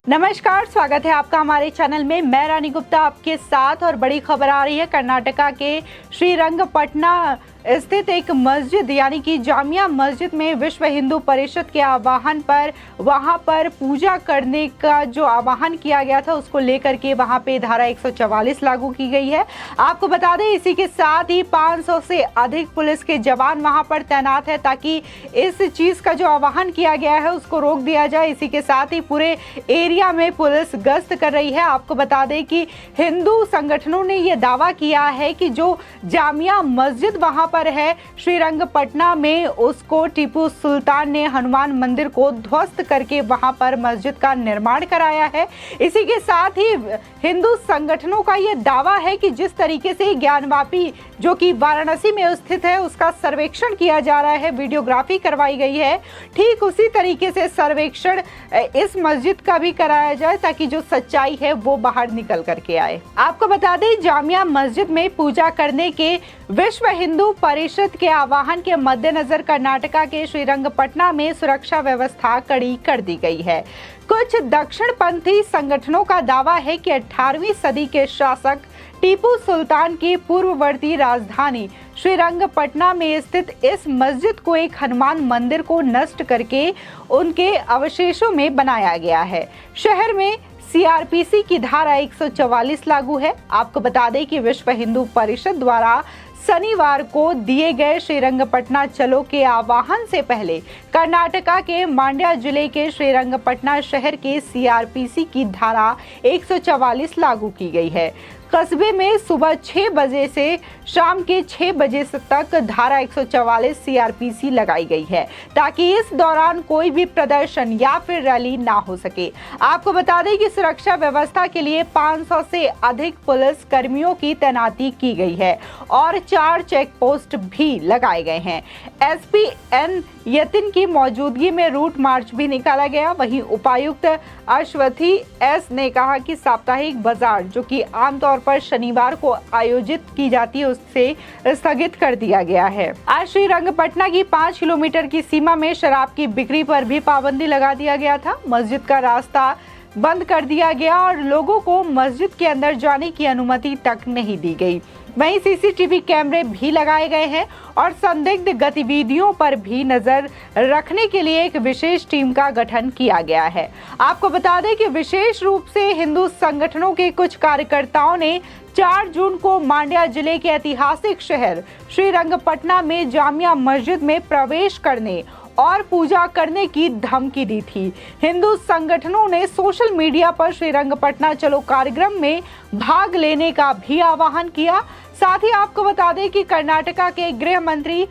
नमस्कार, स्वागत है आपका हमारे चैनल में। मैं रानी गुप्ता आपके साथ और बड़ी खबर आ रही है कर्नाटका के श्रीरंगपटना स्थित एक मस्जिद यानी कि जामिया मस्जिद में विश्व हिंदू परिषद के आह्वान पर वहां पर पूजा करने का जो आह्वान किया गया था उसको लेकर के वहां पे धारा 144 लागू की गई है। आपको बता दें इसी के साथ ही 500 से अधिक पुलिस के जवान वहां पर तैनात है ताकि इस चीज का जो आह्वान किया गया है उसको रोक दिया जाए। इसी के साथ ही पूरे एरिया में पुलिस गश्त कर रही है। आपको बता दें कि हिंदू संगठनों ने यह दावा किया है कि जो जामिया मस्जिद वहां पर है श्रीरंगपटना में, उसको टीपू सुल्तान ने हनुमान मंदिर को ध्वस्त करके वहां पर मस्जिद का निर्माण कराया है। इसी के साथ ही हिंदू संगठनों का यह दावा है कि जिस तरीके से ज्ञानवापी जो कि वाराणसी में स्थित है उसका सर्वेक्षण किया जा रहा है, वीडियोग्राफी करवाई गई है, ठीक उसी तरीके से सर्वेक्षण इस मस्जिद का भी कराया जाए ताकि जो सच्चाई है वो बाहर निकल करके आए। आपको बता दें जामिया मस्जिद में पूजा करने के विश्व हिंदू परिषद के आह्वान के मद्देनजर कर्नाटका के श्रीरंगपटना में सुरक्षा व्यवस्था कड़ी कर दी गई है। कुछ दक्षिणपंथी संगठनों का दावा है कि 18वीं सदी के शासक टीपू सुल्तान की पूर्ववर्ती राजधानी श्रीरंगपटना में स्थित इस मस्जिद को एक हनुमान मंदिर को नष्ट करके उनके अवशेषों में बनाया गया है। शहर में सीआरपीसी की धारा 144 लागू है। आपको बता दें कि विश्व हिंदू परिषद द्वारा शनिवार को दिए गए श्रीरंगपटना चलो के आह्वान से पहले कर्नाटका के मांड्या जिले के श्रीरंगपटना शहर के सीआरपीसी की धारा 144 लागू की गई है। कस्बे में सुबह 6 बजे से शाम के 6 बजे तक धारा 144 सीआरपीसी लगाई गई है ताकि इस दौरान कोई भी प्रदर्शन या फिर रैली ना हो सके। आपको बता दें कि सुरक्षा व्यवस्था के लिए 500 से अधिक पुलिस कर्मियों की तैनाती की गई है और 4 चेक पोस्ट भी लगाए गए हैं। एसपी एन यतिन की मौजूदगी में रूट मार्च भी निकाला गया। वहीं उपायुक्त अश्वथी एस ने कहा कि साप्ताहिक बाजार जो कि आमतौर पर शनिवार को आयोजित की जाती है उससे स्थगित कर दिया गया है। आज श्रीरंगपटना की 5 किलोमीटर की सीमा में शराब की बिक्री पर भी पाबंदी लगा दिया गया था। मस्जिद का रास्ता बंद कर दिया गया और लोगों को मस्जिद के अंदर जाने की अनुमति तक नहीं दी गई। वहीं सीसीटीवी कैमरे भी लगाए गए हैं और संदिग्ध गतिविधियों पर भी नजर रखने के लिए एक विशेष टीम का गठन किया गया है। आपको बता दें कि विशेष रूप से हिंदू संगठनों के कुछ कार्यकर्ताओं ने 4 जून को मांड्या जिले के ऐतिहासिक शहर श्रीरंगपटना में जामिया मस्जिद में प्रवेश करने और पूजा करने की धमकी दी थी। हिंदू संगठनों ने सोशल मीडिया पर श्रीरंगपटना चलो कार्यक्रम में भाग लेने का भी आह्वान किया। साथ ही आपको बता दें कि कर्नाटका के गृह मंत्री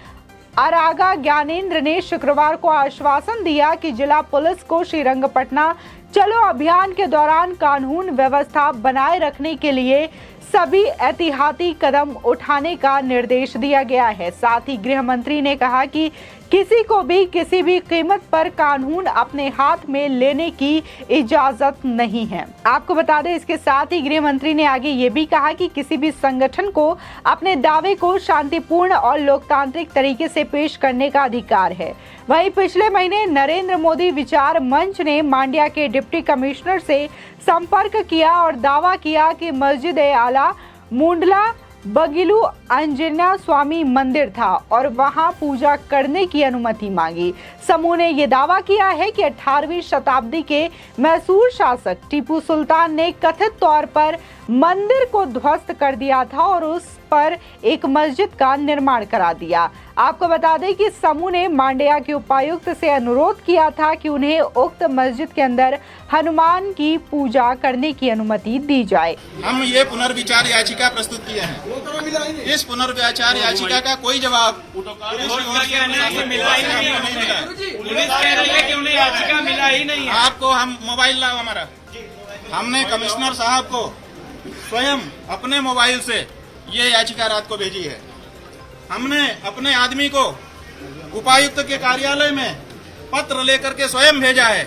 आरागा ज्ञानेंद्र ने शुक्रवार को आश्वासन दिया कि जिला पुलिस को श्रीरंगपटना चलो अभियान के दौरान कानून व्यवस्था बनाए रखने के लिए सभी एहतियाती कदम उठाने का निर्देश दिया गया है। साथ ही गृह मंत्री ने कहा कि किसी को भी किसी भी कीमत पर कानून अपने हाथ में लेने की इजाजत नहीं है। आपको बता दें इसके साथ ही गृह मंत्री ने आगे ये भी कहा कि किसी भी संगठन को अपने दावे को शांतिपूर्ण और लोकतांत्रिक तरीके से पेश करने का अधिकार है। वहीं पिछले महीने नरेंद्र मोदी विचार मंच ने मांड्या के डिप्टी कमिश्नर से संपर्क किया और दावा किया कि मस्जिद आला मुंडला बगिलू अंजना स्वामी मंदिर था और वहां पूजा करने की अनुमति मांगी। समूह ने यह दावा किया है कि 18वीं शताब्दी के मैसूर शासक टीपू सुल्तान ने कथित तौर पर मंदिर को ध्वस्त कर दिया था और उस पर एक मस्जिद का निर्माण करा दिया। आपको बता दें कि समूह ने मांड्या के उपायुक्त से अनुरोध किया था कि उन्हें उक्त मस्जिद के अंदर हनुमान की पूजा करने की अनुमति दी जाए। हम ये पुनर्विचार याचिका प्रस्तुत किए हैं। इस पुनर्विचार याचिका का कोई जवाब मिला ही नहीं। आपको हम मोबाइल लाओ हमारा, हमने कमिश्नर साहब को स्वयं अपने मोबाइल से ये याचिका रात को भेजी है। हमने अपने आदमी को उपायुक्त के कार्यालय में पत्र लेकर के स्वयं भेजा है।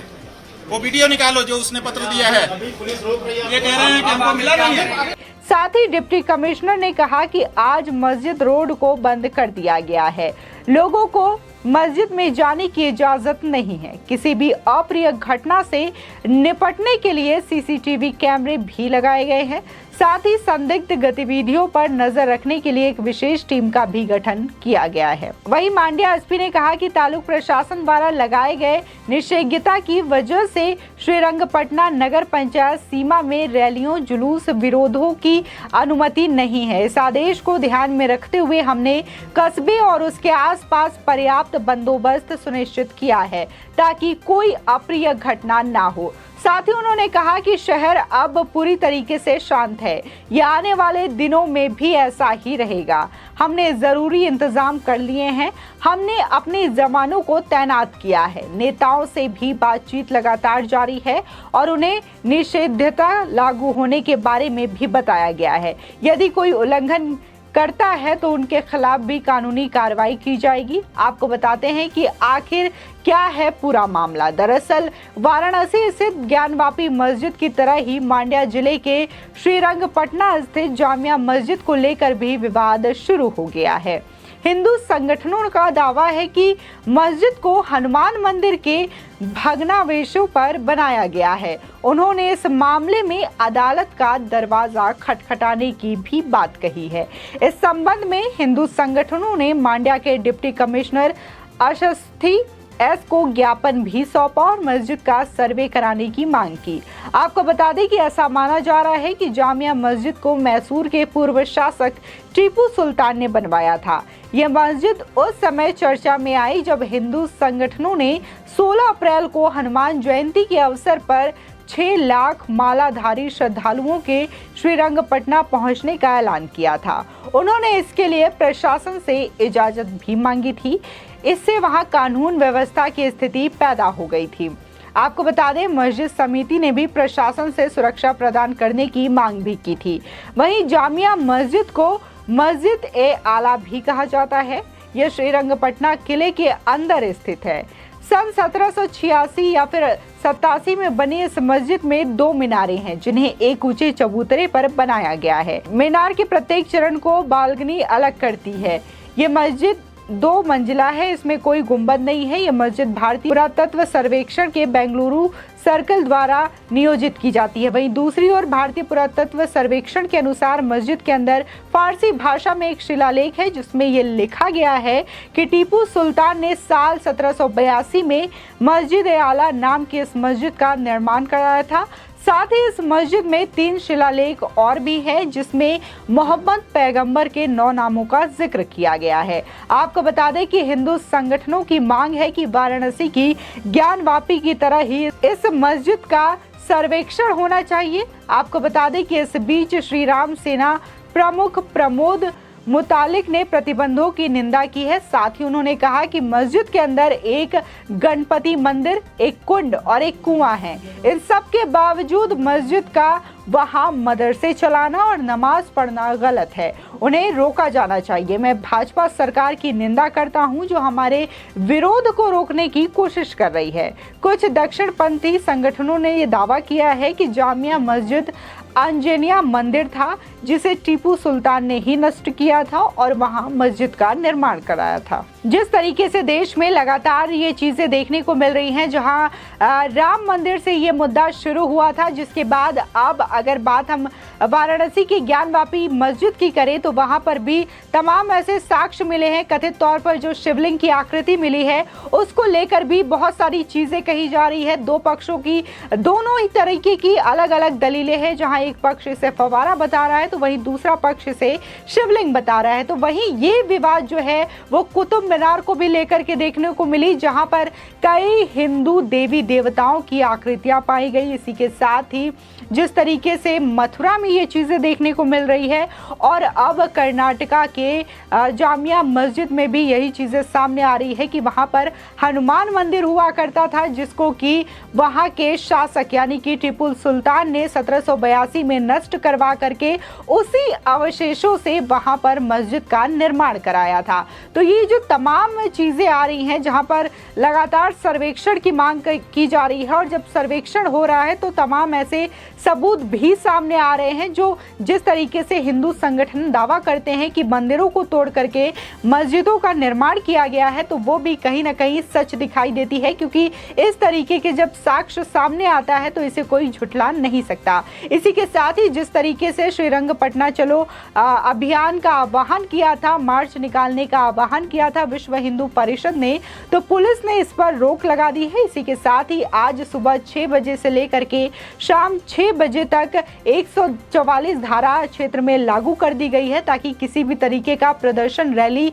वो वीडियो निकालो जो उसने पत्र दिया है। ये कह रहे हैं कि हमको मिला नहीं है। साथ ही डिप्टी कमिश्नर ने कहा कि आज मस्जिद रोड को बंद कर दिया गया है। लोगों को मस्जिद में जाने की इजाजत नहीं है। किसी भी अप्रिय घटना से निपटने के लिए सीसीटीवी कैमरे भी लगाए गए हैं। साथ ही संदिग्ध गतिविधियों पर नजर रखने के लिए एक विशेष टीम का भी गठन किया गया है। वहीं मांड्या एसपी ने कहा कि तालुक प्रशासन द्वारा लगाए गए निषेधाज्ञा की वजह से श्रीरंगपटना नगर पंचायत सीमा में रैलियों, जुलूस, विरोधों की अनुमति नहीं है। इस आदेश को ध्यान में रखते हुए हमने कस्बे और उसके आसपास पर्याप्त बंदोबस्त सुनिश्चित किया है ताकि कोई अप्रिय घटना ना हो। साथ ही उन्होंने कहा कि शहर अब पूरी तरीके से शांत है। यह आने वाले दिनों में भी ऐसा ही रहेगा। हमने जरूरी इंतजाम कर लिए हैं। हमने अपने जवानों को तैनात किया है। नेताओं से भी बातचीत लगातार जारी है और उन्हें निषेधाज्ञा लागू होने के बारे में भी बताया गया है। यदि कोई उल्लंघन करता है तो उनके खिलाफ भी कानूनी कार्रवाई की जाएगी। आपको बताते हैं कि आखिर क्या है पूरा मामला। दरअसल वाराणसी स्थित ज्ञानवापी मस्जिद की तरह ही मांड्या जिले के श्रीरंगपटना स्थित जामिया मस्जिद को लेकर भी विवाद शुरू हो गया है। हिंदू संगठनों का दावा है कि मस्जिद को हनुमान मंदिर के भग्नावशेषों पर बनाया गया है। उन्होंने इस मामले में अदालत का दरवाजा खटखटाने की भी बात कही है। इस संबंध में हिंदू संगठनों ने मांड्या के डिप्टी कमिश्नर अशस्थी एस को ज्ञापन भी सौंपा और मस्जिद का सर्वे कराने की मांग की। आपको बता दें कि ऐसा माना जा रहा है कि जामिया मस्जिद को मैसूर के पूर्व शासक टीपू सुल्तान ने बनवाया था। यह मस्जिद उस समय चर्चा में आई जब हिंदू संगठनों ने 16 अप्रैल को हनुमान जयंती के अवसर पर 6 लाख मालाधारी श्रद्धालुओं के श्रीरंगपटना पहुंचने का ऐलान किया था। उन्होंने इसके लिए प्रशासन से इजाजत भी मांगी थी। इससे वहां कानून व्यवस्था की स्थिति पैदा हो गई थी। आपको बता दें, मस्जिद समिति ने भी प्रशासन से सुरक्षा प्रदान करने की मांग भी की थी। वहीं जामिया मस्जिद को मस्जिद ए आला भी कहा जाता है। यह श्रीरंगपटना किले के अंदर स्थित है। सन 1786 या फिर 87 में बनी इस मस्जिद में 2 मीनारें हैं जिन्हें एक ऊंचे चबूतरे पर बनाया गया है। मीनार के प्रत्येक चरण को बालकनी अलग करती है। ये मस्जिद 2 मंजिला है। इसमें कोई गुंबद नहीं है। यह मस्जिद भारतीय पुरातत्व सर्वेक्षण के बेंगलुरु सर्कल द्वारा नियोजित की जाती है। वहीं दूसरी ओर भारतीय पुरातत्व सर्वेक्षण के अनुसार मस्जिद के अंदर फारसी भाषा में एक शिलालेख है जिसमें यह लिखा गया है कि टीपू सुल्तान ने साल 1782 में मस्जिद ए आला नाम की इस मस्जिद का निर्माण कराया था। साथ ही इस मस्जिद में 3 शिलालेख और भी है जिसमें मोहम्मद पैगंबर के 9 नामों का जिक्र किया गया है। आपको बता दें कि हिंदू संगठनों की मांग है कि वाराणसी की ज्ञानवापी की तरह ही इस मस्जिद का सर्वेक्षण होना चाहिए। आपको बता दें कि इस बीच श्री राम सेना प्रमुख प्रमोद मुतालिक ने प्रतिबंधों की निंदा की है। साथ ही उन्होंने कहा कि मस्जिद के अंदर एक गणपति मंदिर, एक कुंड और एक कुआं है। इन सब के बावजूद मस्जिद का वहां मदरसे चलाना और नमाज पढ़ना गलत है। उन्हें रोका जाना चाहिए। मैं भाजपा सरकार की निंदा करता हूं जो हमारे विरोध को रोकने की कोशिश कर रही है। कुछ दक्षिणपंथी संगठनों ने यह दावा किया है कि जामिया मस्जिद अंजनिया मंदिर था जिसे टीपू सुल्तान ने ही नष्ट किया था और वहां मस्जिद का निर्माण कराया था। जिस तरीके से देश में लगातार ये चीजें देखने को मिल रही हैं, जहां राम मंदिर से ये मुद्दा शुरू हुआ था, जिसके बाद अब अगर बात हम वाराणसी की ज्ञानवापी मस्जिद की करें तो वहां पर भी तमाम ऐसे साक्ष्य मिले हैं। कथित तौर पर जो शिवलिंग की आकृति मिली है उसको लेकर भी बहुत सारी चीजें कही जा रही है। 2 पक्षों की दोनों ही तरीके की अलग अलग दलीलें हैं। जहां एक पक्ष इसे फव्वारा बता रहा है तो वहीं दूसरा पक्ष इसे शिवलिंग बता रहा है। तो वहीं ये विवाद जो है वो कुतुब मीनार को भी लेकर के देखने को मिली, जहां पर कई हिंदू देवी देवताओं की आकृतियां पाई गई। इसी के साथ ही जिस तरीके से मथुरा में ये चीजें देखने को मिल रही है और अब कर्नाटका के जामिया मस्जिद में भी यही चीजें सामने आ रही है कि वहां पर हनुमान मंदिर हुआ करता था जिसको कि वहां के शासक यानी कि टीपू सुल्तान ने 1782 में नष्ट करवा करके उसी अवशेषों से वहां पर मस्जिद का निर्माण कराया था। तो ये जो तमाम चीजें आ रही हैं जहां पर लगातार सर्वेक्षण की मांग की जा रही है और जब सर्वेक्षण हो रहा है तो तमाम ऐसे सबूत भी सामने आ रहे हैं, जो जिस तरीके से हिंदू संगठन दावा करते हैं कि मंदिरों को तोड़ करके मस्जिदों का निर्माण किया गया है, तो वो भी कहीं ना कहीं सच दिखाई देती है, क्योंकि इस तरीके के जब साक्ष्य सामने आता है तो इसे कोई झुठला नहीं सकता। इसी के साथ ही जिस तरीके से श्री रंग पटना चलो अभियान का आह्वान किया था, मार्च निकालने का आह्वान किया था विश्व हिंदू परिषद ने, तो पुलिस ने इस पर रोक लगा दी है। इसी के साथ ही आज सुबह 6 बजे से लेकर के शाम 6 बजे तक 144 धारा क्षेत्र में लागू कर दी गई है, ताकि किसी भी तरीके का प्रदर्शन रैली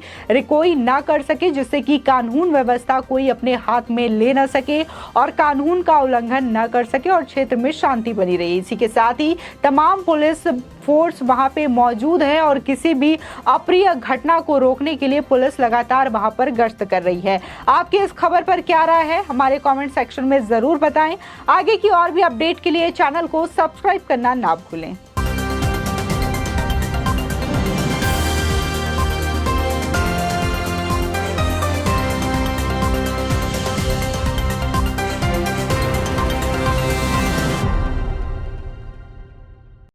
कोई ना कर सके, जिससे कि कानून व्यवस्था कोई अपने हाथ में ले ना सके और कानून का उल्लंघन ना कर सके और क्षेत्र में शांति बनी रही। इसी के साथ ही तमाम पुलिस फोर्स वहां पे मौजूद है और किसी भी अप्रिय घटना को रोकने के लिए पुलिस लगातार वहां पर गश्त कर रही है। आपकी इस खबर पर क्या राय है, हमारे कमेंट सेक्शन में जरूर बताएं। आगे की और भी अपडेट के लिए चैनल को सब्सक्राइब करना ना भूलें।